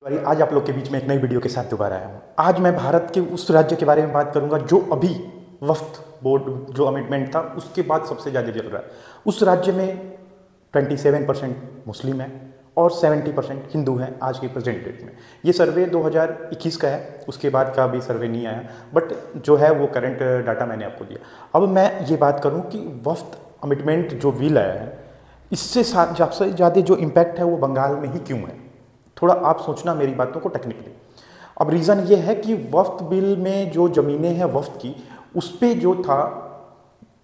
आज आप लोग के बीच में एक नई वीडियो के साथ दोबारा आया हूँ। आज मैं भारत के उस राज्य के बारे में बात करूँगा जो अभी वक्फ बोर्ड जो अमेंडमेंट था उसके बाद सबसे ज़्यादा चल रहा है। उस राज्य में 27% मुस्लिम है और 70% हिंदू हैं आज के प्रेजेंट डेट में। ये सर्वे 2021 का है, उसके बाद का अभी सर्वे नहीं आया, बट जो है वो करंट डाटा मैंने आपको दिया। अब मैं ये बात करूँ कि वक्फ अमेंडमेंट जो बिल आया है इससे सबसे ज़्यादा जो इम्पैक्ट है वो बंगाल में ही क्यों है, थोड़ा आप सोचना मेरी बातों को टेक्निकली। अब रीज़न ये है कि वक्फ बिल में जो ज़मीनें हैं वक्फ की, उस पर जो था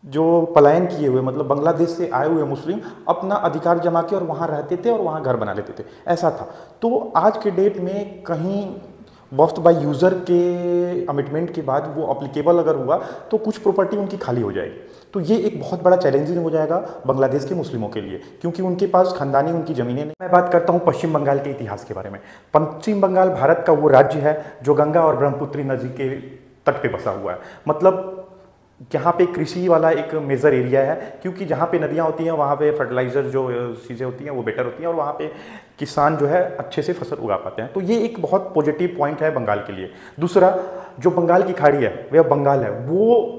जो पलायन किए हुए मतलब बांग्लादेश से आए हुए मुस्लिम अपना अधिकार जमा के और वहाँ रहते थे और वहाँ घर बना लेते थे, ऐसा था। तो आज के डेट में कहीं वक्फ बाय यूज़र के अमिटमेंट के बाद वो अप्लीकेबल अगर हुआ तो कुछ प्रॉपर्टी उनकी खाली हो जाएगी। तो ये एक बहुत बड़ा चैलेंजिंग हो जाएगा बांग्लादेश के मुस्लिमों के लिए, क्योंकि उनके पास खानदानी उनकी ज़मीनें नहीं। मैं बात करता हूँ पश्चिम बंगाल के इतिहास के बारे में। पश्चिम बंगाल भारत का वो राज्य है जो गंगा और ब्रह्मपुत्री नदी के तट पे बसा हुआ है। मतलब यहाँ पे कृषि वाला एक मेजर एरिया है, क्योंकि जहाँ पे नदियाँ होती हैं वहाँ पे फर्टिलाइज़र जो चीज़ें होती हैं वो बेटर होती हैं और वहाँ पे किसान जो है अच्छे से फसल उगा पाते हैं। तो ये एक बहुत पॉजिटिव पॉइंट है बंगाल के लिए। दूसरा, जो बंगाल की खाड़ी है वह बंगाल है, वो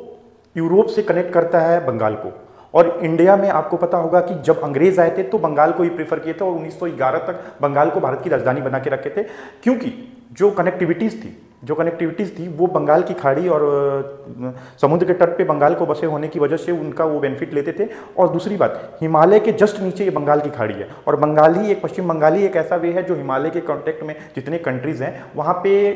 यूरोप से कनेक्ट करता है बंगाल को। और इंडिया में आपको पता होगा कि जब अंग्रेज आए थे तो बंगाल को ही प्रेफर किए थे और 1911 तक बंगाल को भारत की राजधानी बना के रखे थे, क्योंकि जो कनेक्टिविटीज़ थी वो बंगाल की खाड़ी और समुद्र के तट पे बंगाल को बसे होने की वजह से उनका वो बेनिफिट लेते थे। और दूसरी बात, हिमालय के जस्ट नीचे ये बंगाल की खाड़ी है और पश्चिम बंगाली एक ऐसा वे है जो हिमालय के कॉन्टेक्ट में जितने कंट्रीज़ हैं वहाँ पे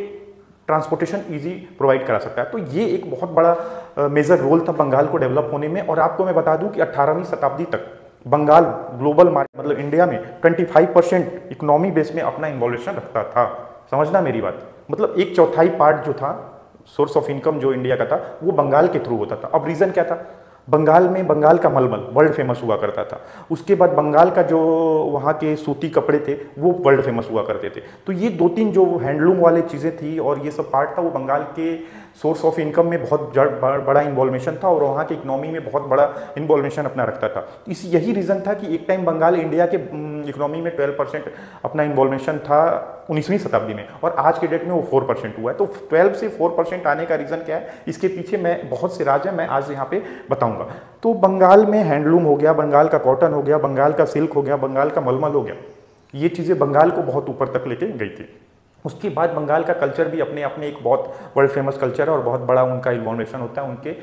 ट्रांसपोर्टेशन ईजी प्रोवाइड करा सकता है। तो ये एक बहुत बड़ा मेजर रोल था बंगाल को डेवलप होने में। और आपको मैं बता दूं कि 18वीं शताब्दी तक बंगाल ग्लोबल मार्केट मतलब इंडिया में 25% इकोनॉमी बेस में अपना इन्वॉल्वेशन रखता था। समझना मेरी बात, मतलब 1/4 पार्ट जो था सोर्स ऑफ इनकम जो इंडिया का था वो बंगाल के थ्रू होता था। अब रीज़न क्या था, बंगाल में बंगाल का मलमल वर्ल्ड फेमस हुआ करता था। उसके बाद बंगाल का जो वहाँ के सूती कपड़े थे वो वर्ल्ड फेमस हुआ करते थे। तो ये 2-3 जो हैंडलूम वाले चीज़ें थी और ये सब पार्ट था वो बंगाल के सोर्स ऑफ इनकम में बहुत बड़ा इन्वॉल्वेशन था और वहाँ की इकोनॉमी में बहुत बड़ा इन्वॉल्वेशन अपना रखता था। यही रीज़न था कि एक टाइम बंगाल इंडिया के इकोनॉमी में 12% अपना इन्वॉल्वेशन था 19वीं शताब्दी में, और आज के डेट में वो 4% हुआ है। तो 12 से 4% आने का रीज़न क्या है, इसके पीछे मैं बहुत से राज हैं, मैं आज यहाँ पे बताऊँगा। तो बंगाल में हैंडलूम हो गया, बंगाल का कॉटन हो गया, बंगाल का सिल्क हो गया, बंगाल का मलमल हो गया, ये चीज़ें बंगाल को बहुत ऊपर तक लेके गई थी। उसके बाद बंगाल का कल्चर भी अपने अपने एक बहुत वर्ल्ड फेमस कल्चर है और बहुत बड़ा उनका इन्वॉल्वेशन होता है उनके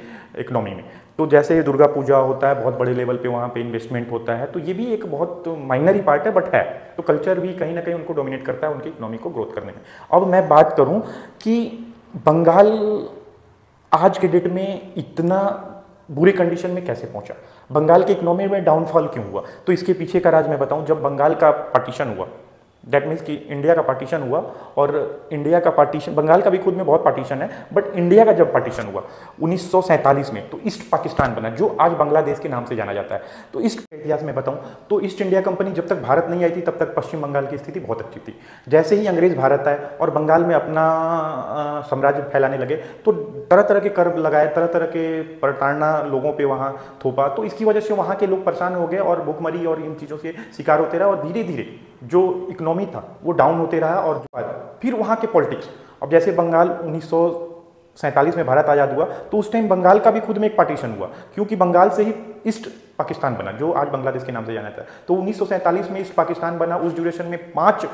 इकोनॉमी में। तो जैसे दुर्गा पूजा होता है, बहुत बड़े लेवल पे वहाँ पे इन्वेस्टमेंट होता है, तो ये भी एक बहुत माइनर ही पार्ट है बट है। तो कल्चर भी कहीं ना कहीं उनको डोमिनेट करता है उनकी इकोनॉमी को ग्रोथ करने में। अब मैं बात करूँ कि बंगाल आज के डेट में इतना बुरी कंडीशन में कैसे पहुँचा, बंगाल की इकोनॉमी में डाउनफॉल क्यों हुआ, तो इसके पीछे का राज मैं बताऊँ। जब बंगाल का पार्टीशन हुआ, दैट मीन्स कि इंडिया का पार्टीशन हुआ, और इंडिया का पार्टीशन, बंगाल का भी खुद में बहुत पार्टीशन है, बट इंडिया का जब पार्टीशन हुआ 1947 में तो ईस्ट पाकिस्तान बना जो आज बांग्लादेश के नाम से जाना जाता है। तो ईस्ट इतिहास में बताऊं तो ईस्ट इंडिया कंपनी जब तक भारत नहीं आई थी तब तक पश्चिम बंगाल की स्थिति बहुत अच्छी थी। जैसे ही अंग्रेज भारत आए और बंगाल में अपना साम्राज्य फैलाने लगे तो तरह तरह के कर लगाए, तरह तरह के प्रताड़ना लोगों पर वहाँ थोपा। तो इसकी वजह से वहाँ के लोग परेशान हो गए और भूखमरी और इन चीज़ों से शिकार होते रहे और धीरे धीरे जो इकोनॉमी था वो डाउन होते रहा। और फिर वहाँ के पॉलिटिक्स, अब जैसे बंगाल 1947 में भारत आज़ाद हुआ तो उस टाइम बंगाल का भी खुद में एक पार्टीशन हुआ, क्योंकि बंगाल से ही ईस्ट पाकिस्तान बना जो आज बांग्लादेश के नाम से जाना था। तो 1947 में ईस्ट पाकिस्तान बना। उस ड्यूरेशन में 5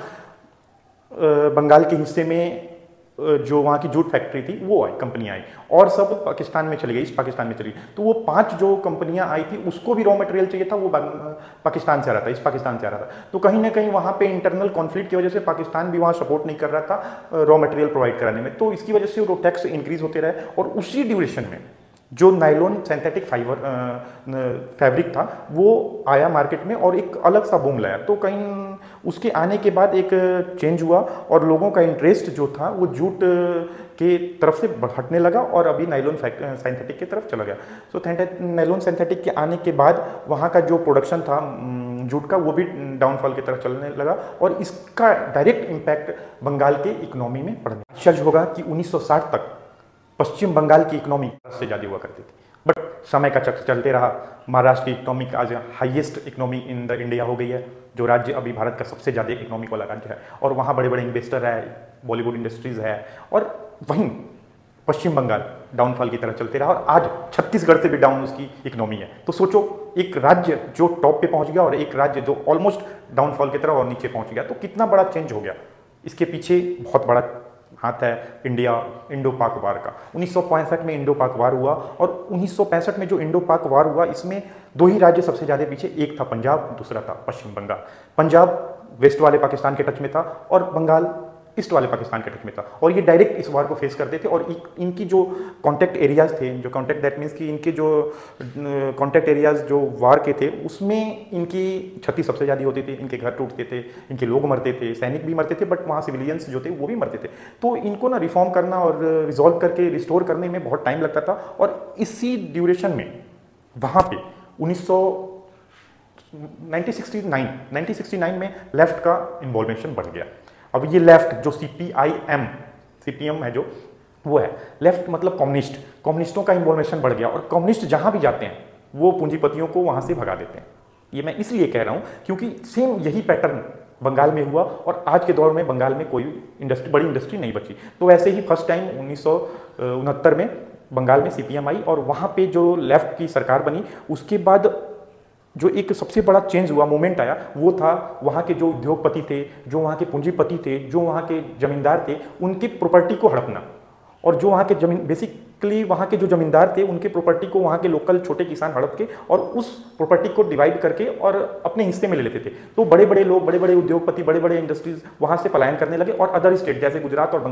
बंगाल के हिस्से में जो वहाँ की जूट फैक्ट्री थी वो आई, कंपनियाँ आई और सब पाकिस्तान में चली गई, ईस्ट पाकिस्तान में चली गई। तो वो 5 जो कंपनियाँ आई थी उसको भी रॉ मटेरियल चाहिए था, वो पाकिस्तान से आ रहा था, ईस्ट पाकिस्तान से आ रहा था। तो कहीं ना कहीं वहाँ पे इंटरनल कॉन्फ्लिक्ट की वजह से पाकिस्तान भी वहाँ सपोर्ट नहीं कर रहा था रॉ मटेरियल प्रोवाइड कराने में। तो इसकी वजह से वो टैक्स इंक्रीज होते रहे और उसी ड्यूरेशन में जो नायलॉन सिंथेटिक फाइबर फैब्रिक था वो आया मार्केट में और एक अलग सा बूम लाया। तो कहीं उसके आने के बाद एक चेंज हुआ और लोगों का इंटरेस्ट जो था वो जूट के तरफ से हटने लगा और अभी नायलॉन सिंथेटिक की तरफ चला गया। सो नायलॉन सिंथेटिक के आने के बाद वहाँ का जो प्रोडक्शन था जूट का वो भी डाउनफॉल की तरफ चलने लगा और इसका डायरेक्ट इम्पैक्ट बंगाल के इकोनॉमी में पड़ने। आश्चर्य होगा कि 1960 तक पश्चिम बंगाल की इकोनॉमी से ज़्यादा हुआ करती थी, बट समय का चक्र चलते रहा, महाराष्ट्र की इकोनॉमी आज highest economy in the India हो गई है। जो राज्य अभी भारत का सबसे ज़्यादा इकोनॉमिक वाला राज्य है, और वहाँ बड़े बड़े इन्वेस्टर है, बॉलीवुड इंडस्ट्रीज़ है। और वहीं पश्चिम बंगाल डाउनफॉल की तरह चलते रहा और आज छत्तीसगढ़ से भी डाउन उसकी इकोनॉमी है। तो सोचो, एक राज्य जो टॉप पे पहुंच गया और एक राज्य जो ऑलमोस्ट डाउनफॉल की तरह और नीचे पहुंच गया, तो कितना बड़ा चेंज हो गया। इसके पीछे बहुत बड़ा हाथ है इंडो पाक वार का। 1965 में इंडो पाक वार हुआ, और 1965 में जो इंडो पाक वार हुआ, इसमें दो ही राज्य सबसे ज़्यादा पीछे, एक था पंजाब, दूसरा था पश्चिम बंगाल। पंजाब वेस्ट वाले पाकिस्तान के टच में था और बंगाल ईस्ट वाले पाकिस्तान के टच में था, और ये डायरेक्ट इस वार को फेस करते थे। और इनकी जो कॉन्टैक्ट एरियाज थे, जो कॉन्टैक्ट दैट मीन्स कि इनके जो कॉन्टैक्ट एरियाज जो वार के थे, उसमें इनकी क्षति सबसे ज़्यादा होती थी। इनके घर टूटते थे, इनके लोग मरते थे, सैनिक भी मरते थे, बट वहाँ सिविलियंस जो थे वो भी मरते थे। तो इनको ना रिफॉर्म करना और रिजॉल्व करके रिस्टोर करने में बहुत टाइम लगता था। और इसी ड्यूरेशन में वहाँ पे 1969 में लेफ्ट का इन्वॉल्वेशन बढ़ गया। अब ये लेफ्ट जो सीपीएम है, जो वो है लेफ्ट, मतलब कम्युनिस्टों का इन्वॉल्वेशन बढ़ गया। और कम्युनिस्ट जहां भी जाते हैं वो पूंजीपतियों को वहां से भगा देते हैं। ये मैं इसलिए कह रहा हूं क्योंकि सेम यही पैटर्न बंगाल में हुआ, और आज के दौर में बंगाल में कोई बड़ी इंडस्ट्री नहीं बची। तो वैसे ही फर्स्ट टाइम 1969 में बंगाल में सीपीएम आई, और वहां पे जो लेफ्ट की सरकार बनी, उसके बाद जो एक सबसे बड़ा चेंज हुआ, मूवमेंट आया, वो था वहाँ के जो उद्योगपति थे, जो वहाँ के पूंजीपति थे, जो वहाँ के जमींदार थे, उनकी प्रॉपर्टी को हड़पना। और जो वहाँ के बेसिकली वहाँ के जो जमींदार थे, उनके प्रॉपर्टी को वहाँ के लोकल छोटे किसान हड़प के और उस प्रॉपर्टी को डिवाइड करके और अपने हिस्से में ले लेते थे। तो बड़े बड़े लोग, बड़े बड़े उद्योगपति, बड़े बड़े इंडस्ट्रीज वहाँ से पलायन करने लगे और अदर स्टेट जैसे गुजरात और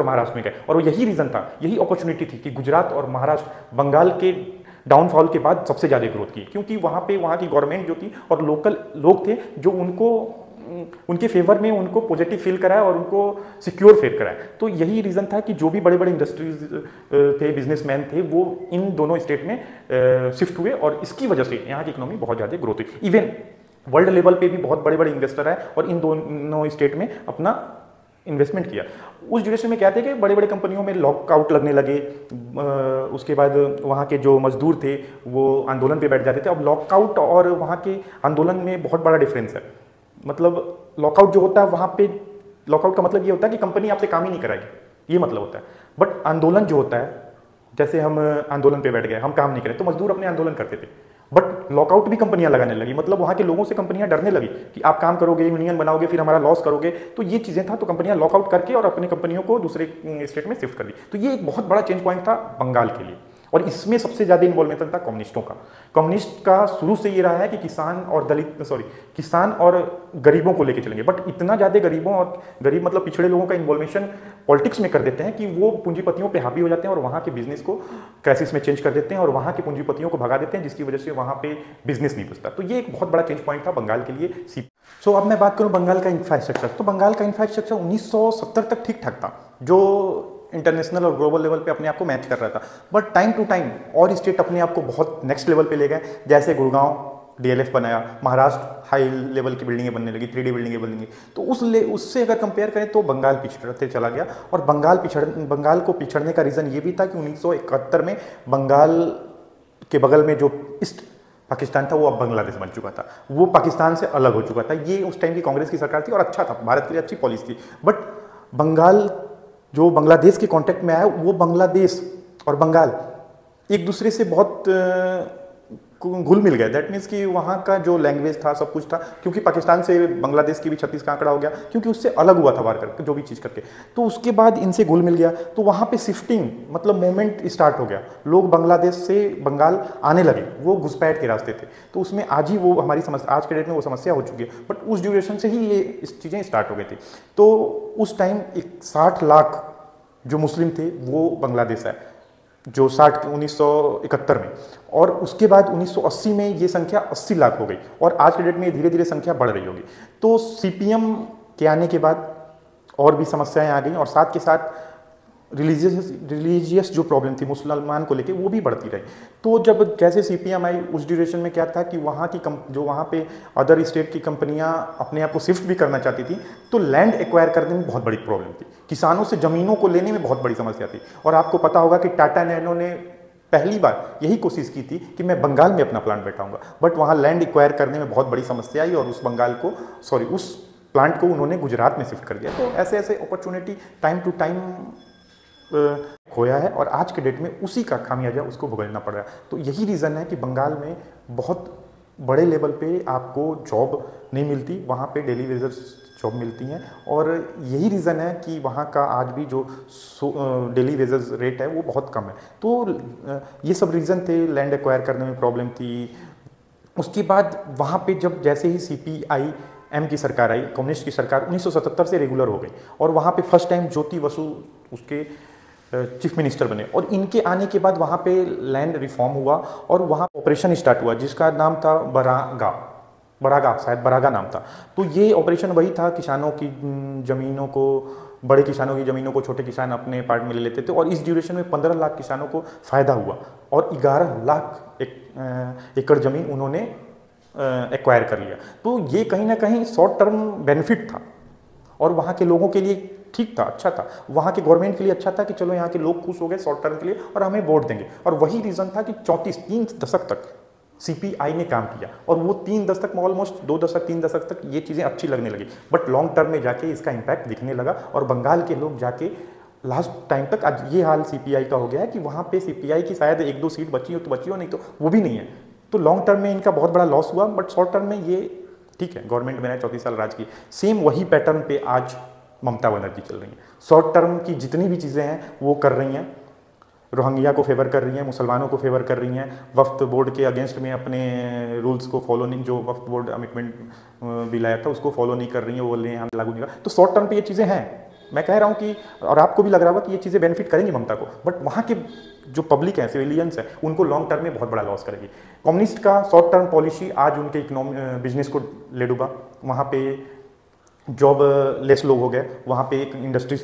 महाराष्ट्र में गए। और यही रीज़न था, यही अपॉर्चुनिटी थी कि गुजरात और महाराष्ट्र बंगाल के डाउनफॉल के बाद सबसे ज़्यादा ग्रोथ की, क्योंकि वहाँ पे वहाँ की गवर्नमेंट जो थी और लोकल लोग थे जो उनके फेवर में उनको पॉजिटिव फील कराया और उनको सिक्योर फील कराया। तो यही रीज़न था कि जो भी बड़े बड़े इंडस्ट्रीज थे, बिजनेसमैन थे, वो इन दोनों स्टेट में शिफ्ट हुए, और इसकी वजह से यहाँ की इकोनॉमी बहुत ज़्यादा ग्रोथ हुई। इवन वर्ल्ड लेवल पे भी बहुत बड़े बड़े इन्वेस्टर आए और इन दोनों स्टेट में अपना इन्वेस्टमेंट किया। उस ड्यूरेशन में क्या थे कि बड़े बड़े कंपनियों में लॉकआउट लगने लगे, उसके बाद वहाँ के जो मजदूर थे वो आंदोलन पे बैठ जाते थे। अब लॉकआउट और वहाँ के आंदोलन में बहुत बड़ा डिफरेंस है। मतलब लॉकआउट जो होता है वहाँ पे, लॉकआउट का मतलब ये होता है कि कंपनी आपसे काम ही नहीं कराएगी, ये मतलब होता है। बट आंदोलन जो होता है, जैसे हम आंदोलन पे बैठ गए, हम काम नहीं करें, तो मजदूर अपने आंदोलन करते थे। बट लॉकआउट भी कंपनियां लगाने लगी, मतलब वहाँ के लोगों से कंपनियां डरने लगी कि आप काम करोगे, यूनियन बनाओगे, फिर हमारा लॉस करोगे। तो ये चीज़ें था, तो कंपनियां लॉकआउट करके और अपनी कंपनियों को दूसरे स्टेट में शिफ्ट कर दी। तो ये एक बहुत बड़ा चेंज पॉइंट था बंगाल के लिए, और इसमें सबसे ज़्यादा इन्वॉल्वमेंट था कम्युनिस्टों का। कम्युनिस्ट का शुरू से ये रहा है कि किसान और गरीबों को लेके चलेंगे। बट इतना ज़्यादा गरीब मतलब पिछड़े लोगों का इन्वॉल्वेशन पॉलिटिक्स में कर देते हैं कि वो पूंजीपतियों पे हावी हो जाते हैं और वहाँ के बिजनेस को क्राइसिस में चेंज कर देते हैं और वहाँ के पूंजीपतियों को भगा देते हैं, जिसकी वजह से वहाँ पे बिजनेस नहीं बचता। तो ये एक बहुत बड़ा चेंज पॉइंट था बंगाल के लिए। सो अब मैं बात करूँ बंगाल का इंफ्रास्ट्रक्चर। तो बंगाल का इंफ्रास्ट्रक्चर 1970 तक ठीक ठाक था, जो इंटरनेशनल और ग्लोबल लेवल पे अपने आप को मैच कर रहा था। बट टाइम टू टाइम और स्टेट अपने आप को बहुत नेक्स्ट लेवल पे ले गए, जैसे गुड़गांव डीएलएफ बनाया, महाराष्ट्र हाई लेवल की बिल्डिंगें बनने लगी, 3D बिल्डिंगें बनने लगी। तो उससे अगर कंपेयर करें तो बंगाल पिछड़ते चला गया। और बंगाल को पिछड़ने का रीज़न ये भी था कि 1971 में बंगाल के बगल में जो ईस्ट पाकिस्तान था वो अब बांग्लादेश बन चुका था, वो पाकिस्तान से अलग हो चुका था। ये उस टाइम की कांग्रेस की सरकार थी और अच्छा था, भारत के लिए अच्छी पॉलिसी थी। बट बंगाल जो बांग्लादेश के कांटेक्ट में आया, वो बांग्लादेश और बंगाल एक दूसरे से बहुत घुल मिल गए। दैट मीन्स कि वहाँ का जो लैंग्वेज था, सब कुछ था, क्योंकि पाकिस्तान से बांग्लादेश की भी 36 का आंकड़ा हो गया, क्योंकि उससे अलग हुआ था वार करके, जो भी चीज़ करके। तो उसके बाद इनसे घुल मिल गया, तो वहाँ पे शिफ्टिंग मतलब मूवमेंट स्टार्ट हो गया। लोग बांग्लादेश से बंगाल आने लगे, वो घुसपैठ के रास्ते थे। तो उसमें आज ही वो हमारी समस्या, आज के डेट में वो समस्या हो चुकी है। बट उस ड्यूरेशन से ही ये इस चीज़ें स्टार्ट हो गई थी। तो उस टाइम 60 लाख जो मुस्लिम थे वो बांग्लादेश है, जो 1971 में, और उसके बाद 1980 में ये संख्या 80 लाख हो गई, और आज के डेट में धीरे धीरे संख्या बढ़ रही होगी। तो सीपीएम के आने के बाद और भी समस्याएं आ गई, और साथ के साथ रिलीजियस जो प्रॉब्लम थी मुसलमान को लेके, वो भी बढ़ती रही। तो जब जैसे सीपीएम आई, उस ड्यूरेशन में क्या था कि वहाँ की जो वहाँ पे अदर स्टेट की कंपनियाँ अपने आप को शिफ्ट भी करना चाहती थी, तो लैंड एक्वायर करने में बहुत बड़ी प्रॉब्लम थी। किसानों से ज़मीनों को लेने में बहुत बड़ी समस्या थी। और आपको पता होगा कि टाटा नैनो ने पहली बार यही कोशिश की थी कि मैं बंगाल में अपना प्लांट बैठाऊंगा, बट वहाँ लैंड एक्वायर करने में बहुत बड़ी समस्या आई और उस प्लांट को उन्होंने गुजरात में शिफ्ट कर दिया। तो ऐसे ऐसे अपॉर्चुनिटी टाइम टू टाइम खोया है और आज के डेट में उसी का खामियाजा उसको भुगतना पड़ रहा है। तो यही रीज़न है कि बंगाल में बहुत बड़े लेवल पे आपको जॉब नहीं मिलती, वहाँ पे डेली वेजर्स जॉब मिलती हैं और यही रीज़न है कि वहाँ का आज भी जो डेली वेजर्स रेट है वो बहुत कम है। तो ये सब रीज़न थे, लैंड एक्वायर करने में प्रॉब्लम थी। उसके बाद वहाँ पे जब जैसे ही CPIM की सरकार आई, कम्युनिस्ट की सरकार 1977 से रेगुलर हो गई और वहाँ पे फर्स्ट टाइम ज्योति बसु उसके चीफ मिनिस्टर बने और इनके आने के बाद वहाँ पे लैंड रिफॉर्म हुआ और वहाँ ऑपरेशन स्टार्ट हुआ जिसका नाम था बरागा नाम था। तो ये ऑपरेशन वही था, किसानों की ज़मीनों को, बड़े किसानों की ज़मीनों को छोटे किसान अपने पार्ट में ले लेते थे और इस ड्यूरेशन में 15 लाख किसानों को फ़ायदा हुआ और 11 लाख एकड़ ज़मीन उन्होंने एक्वायर कर लिया। तो ये कहीं ना कहीं शॉर्ट टर्म बेनिफिट था और वहाँ के लोगों के लिए ठीक था, अच्छा था, वहाँ के गवर्नमेंट के लिए अच्छा था कि चलो यहाँ के लोग खुश हो गए शॉर्ट टर्म के लिए और हमें वोट देंगे। और वही रीज़न था कि 3 दशक तक CPI ने काम किया और वो 3 दशक में ऑलमोस्ट 2 दशक 3 दशक तक ये चीज़ें अच्छी लगने लगी, बट लॉन्ग टर्म में जाके इसका इम्पैक्ट दिखने लगा और बंगाल के लोग जाके लास्ट टाइम तक आज ये हाल CPI का हो गया है कि वहाँ पे CPI की शायद 1-2 सीट बची हो, नहीं तो वो भी नहीं है। तो लॉन्ग टर्म में इनका बहुत बड़ा लॉस हुआ, बट शॉर्ट टर्म में ये ठीक है, गवर्नमेंट मैंने 34 साल राज की। सेम वही पैटर्न पे आज ममता बनर्जी चल रही हैं। शॉर्ट टर्म की जितनी भी चीज़ें हैं वो कर रही हैं, रोहिंग्या को फेवर कर रही हैं, मुसलमानों को फेवर कर रही हैं, वक्फ बोर्ड के अगेंस्ट में अपने रूल्स को फॉलो नहीं, जो वक्फ बोर्ड अमेंडमेंट बिल आया था उसको फॉलो नहीं कर रही हैं, वो बोल रही हैं हम लागू नहीं कर। तो शॉर्ट टर्म पे ये चीज़ें हैं, मैं कह रहा हूँ कि, और आपको भी लग रहा होगा कि ये चीज़ें बेनिफिट करेंगी ममता को, बट वहाँ के जो पब्लिक है, सिविलियंस है, उनको लॉन्ग टर्म में बहुत बड़ा लॉस करेगी। कम्युनिस्ट का शॉर्ट टर्म पॉलिसी आज उनके बिजनेस को ले डूबा, वहाँ पे जॉब लेस लोग हो गए, वहाँ पे एक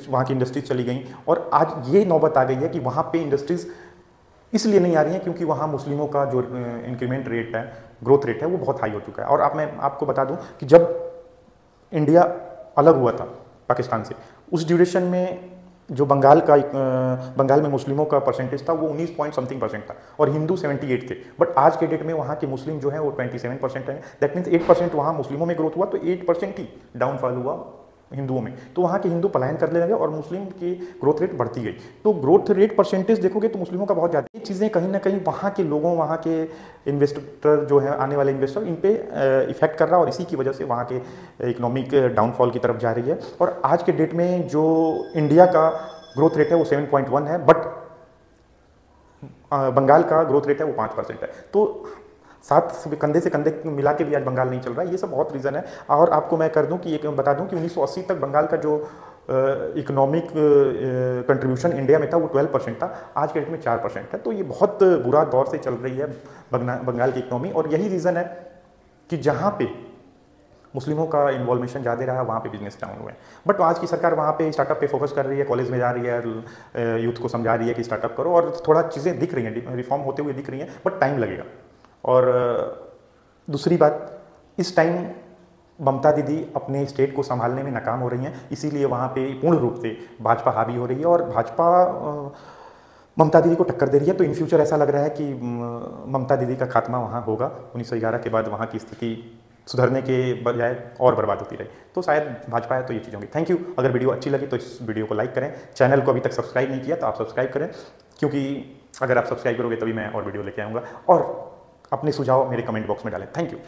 वहाँ की इंडस्ट्रीज चली गई और आज ये नौबत आ गई है कि वहाँ पे इंडस्ट्रीज इसलिए नहीं आ रही हैं क्योंकि वहाँ मुस्लिमों का जो इंक्रीमेंट रेट है, ग्रोथ रेट है, वो बहुत हाई हो चुका है। और अब मैं आपको बता दूं कि जब इंडिया अलग हुआ था पाकिस्तान से, उस ड्यूरेशन में जो बंगाल में मुस्लिमों का परसेंटेज था वो 19% था और हिंदू 78 थे, बट आज के डेट में वहाँ के मुस्लिम जो है वो 27% हैं। दैट मीन्स 8% वहाँ मुस्लिमों में ग्रोथ हुआ, तो 8% ही डाउनफॉल हुआ हिंदुओं में। तो वहाँ के हिंदू पलायन करने लगे और मुस्लिम की ग्रोथ रेट बढ़ती गई। तो ग्रोथ रेट परसेंटेज देखोगे तो मुस्लिमों का बहुत ज़्यादा। ये चीज़ें कहीं ना कहीं वहाँ के लोगों, वहाँ के इन्वेस्टर जो है, आने वाले इन्वेस्टर, इन पे इफेक्ट कर रहा है और इसी की वजह से वहाँ के इकोनॉमिक डाउनफॉल की तरफ जा रही है। और आज के डेट में जो इंडिया का ग्रोथ रेट है वो 7.1 है, बट बंगाल का ग्रोथ रेट है वो 5% है। तो साथ कंधे से कंधे मिला के भी आज बंगाल नहीं चल रहा है। ये सब बहुत रीज़न है। और आपको मैं कर दूं कि ये बता दूं कि 1980 तक बंगाल का जो इकोनॉमिक कंट्रीब्यूशन इंडिया में था वो 12% था, आज के डेट में 4% है। तो ये बहुत बुरा दौर से चल रही है बंगाल की इकोनॉमी। और यही रीज़न है कि जहाँ पे मुस्लिमों का इन्वॉल्वेशन ज़्यादा रहा वहाँ पे बिजनेस डाउन हुए। बट आज की सरकार वहाँ पे स्टार्टअप पे फोकस कर रही है, कॉलेज में जा रही है, यूथ को समझा रही है कि स्टार्टअप करो, और थोड़ा चीज़ें दिख रही हैं, रिफॉर्म होते हुए दिख रही हैं, बट टाइम लगेगा। और दूसरी बात, इस टाइम ममता दीदी अपने स्टेट को संभालने में नाकाम हो रही हैं, इसीलिए वहाँ पे पूर्ण रूप से भाजपा हावी हो रही है और भाजपा ममता दीदी को टक्कर दे रही है। तो इन फ्यूचर ऐसा लग रहा है कि ममता दीदी का खात्मा वहाँ होगा। 1911 के बाद वहाँ की स्थिति सुधरने के बजाय और बर्बाद होती रही। तो शायद भाजपा है तो ये चीज़ होंगी। Thank you. अगर वीडियो अच्छी लगी तो इस वीडियो को लाइक करें। चैनल को अभी तक सब्सक्राइब नहीं किया तो आप सब्सक्राइब करें, क्योंकि अगर आप सब्सक्राइब करोगे तभी मैं और वीडियो लेके आऊँगा। और अपने सुझाव मेरे कमेंट बॉक्स में डालें। Thank you.